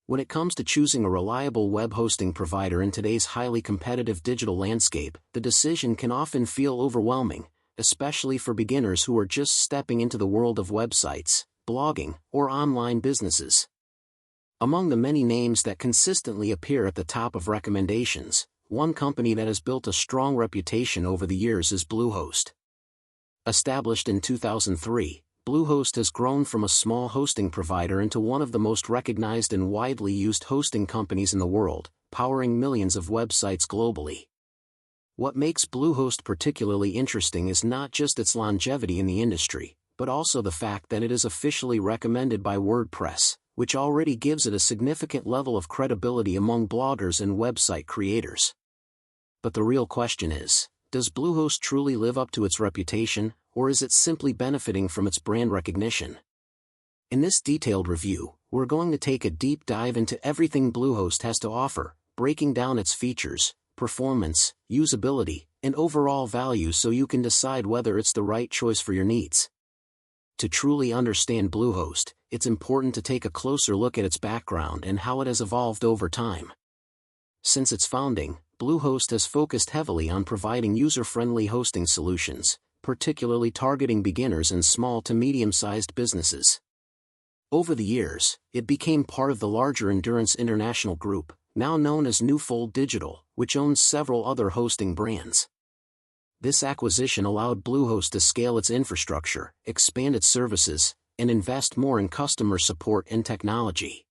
When it comes to choosing a reliable web hosting provider in today's highly competitive digital landscape, the decision can often feel overwhelming, especially for beginners who are just stepping into the world of websites, blogging, or online businesses. Among the many names that consistently appear at the top of recommendations, one company that has built a strong reputation over the years is Bluehost. Established in 2003, Bluehost has grown from a small hosting provider into one of the most recognized and widely used hosting companies in the world, powering millions of websites globally. What makes Bluehost particularly interesting is not just its longevity in the industry, but also the fact that it is officially recommended by WordPress, which already gives it a significant level of credibility among bloggers and website creators. But the real question is, does Bluehost truly live up to its reputation, or is it simply benefiting from its brand recognition? In this detailed review, we're going to take a deep dive into everything Bluehost has to offer, breaking down its features, performance, usability, and overall value so you can decide whether it's the right choice for your needs. To truly understand Bluehost, it's important to take a closer look at its background and how it has evolved over time. Since its founding, Bluehost has focused heavily on providing user-friendly hosting solutions, particularly targeting beginners and small to medium-sized businesses. Over the years, it became part of the larger Endurance International Group, now known as Newfold Digital, which owns several other hosting brands. This acquisition allowed Bluehost to scale its infrastructure, expand its services, and invest more in customer support and technology.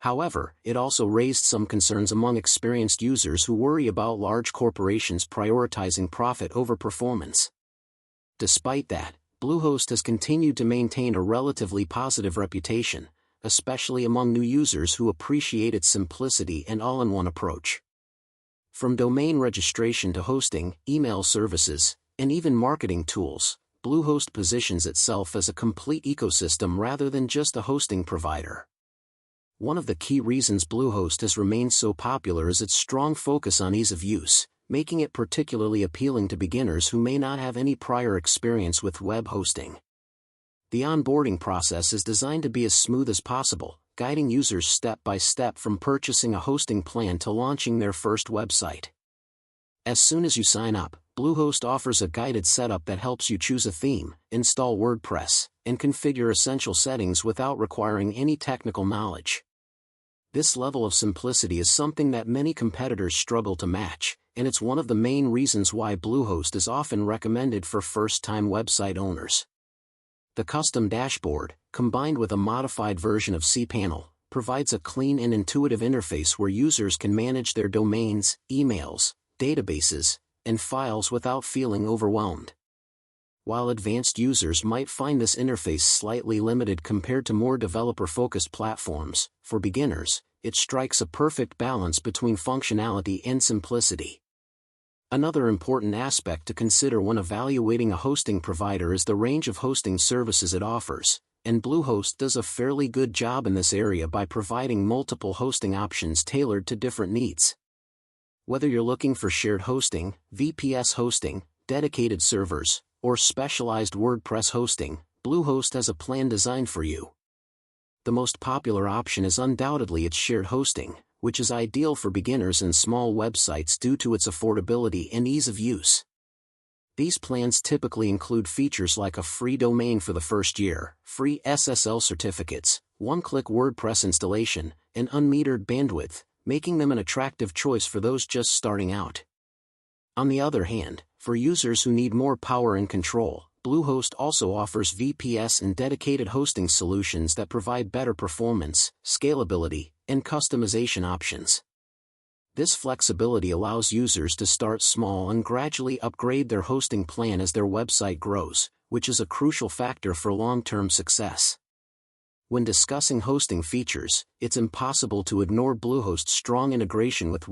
However, it also raised some concerns among experienced users who worry about large corporations prioritizing profit over performance. Despite that, Bluehost has continued to maintain a relatively positive reputation, especially among new users who appreciate its simplicity and all-in-one approach. From domain registration to hosting, email services, and even marketing tools, Bluehost positions itself as a complete ecosystem rather than just a hosting provider. One of the key reasons Bluehost has remained so popular is its strong focus on ease of use, making it particularly appealing to beginners who may not have any prior experience with web hosting. The onboarding process is designed to be as smooth as possible, guiding users step by step from purchasing a hosting plan to launching their first website. As soon as you sign up, Bluehost offers a guided setup that helps you choose a theme, install WordPress, and configure essential settings without requiring any technical knowledge. This level of simplicity is something that many competitors struggle to match, and it's one of the main reasons why Bluehost is often recommended for first-time website owners. The custom dashboard, combined with a modified version of cPanel, provides a clean and intuitive interface where users can manage their domains, emails, databases, and files without feeling overwhelmed. While advanced users might find this interface slightly limited compared to more developer-focused platforms, for beginners, it strikes a perfect balance between functionality and simplicity. Another important aspect to consider when evaluating a hosting provider is the range of hosting services it offers, and Bluehost does a fairly good job in this area by providing multiple hosting options tailored to different needs. Whether you're looking for shared hosting, VPS hosting, dedicated servers, or specialized WordPress hosting, Bluehost has a plan designed for you. The most popular option is undoubtedly its shared hosting, which is ideal for beginners and small websites due to its affordability and ease of use. These plans typically include features like a free domain for the first year, free SSL certificates, one-click WordPress installation, and unmetered bandwidth, making them an attractive choice for those just starting out. On the other hand, for users who need more power and control, Bluehost also offers VPS and dedicated hosting solutions that provide better performance, scalability, and customization options. This flexibility allows users to start small and gradually upgrade their hosting plan as their website grows, which is a crucial factor for long-term success. When discussing hosting features, it's impossible to ignore Bluehost's strong integration with